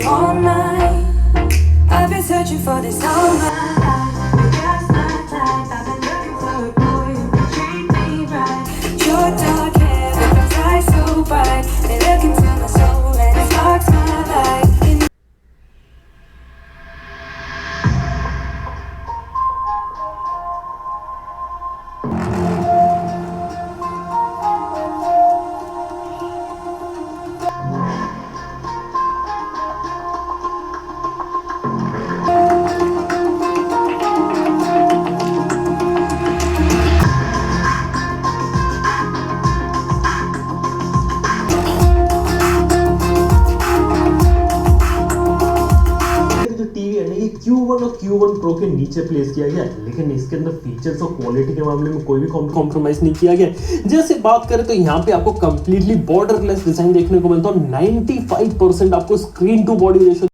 you all night. I've been searching for this all my life. But that's my type. I've been looking for a boy who can treat me right. Your dark hair with those eyes so bright. They look into my soul and it sparks my life. जो TV है ना ये Q1 और Q1 Pro के नीचे place किया गया है, लेकिन इसके अंदर फीचर्स और क्वालिटी के मामले में कोई भी कॉम्प्रोमाइज नहीं किया गया। जैसे बात करें तो यहाँ पे आपको कंप्लीटली बॉर्डरलेस डिजाइन देखने को मिलता है और 95% आपको स्क्रीन टू बॉडी रेशियो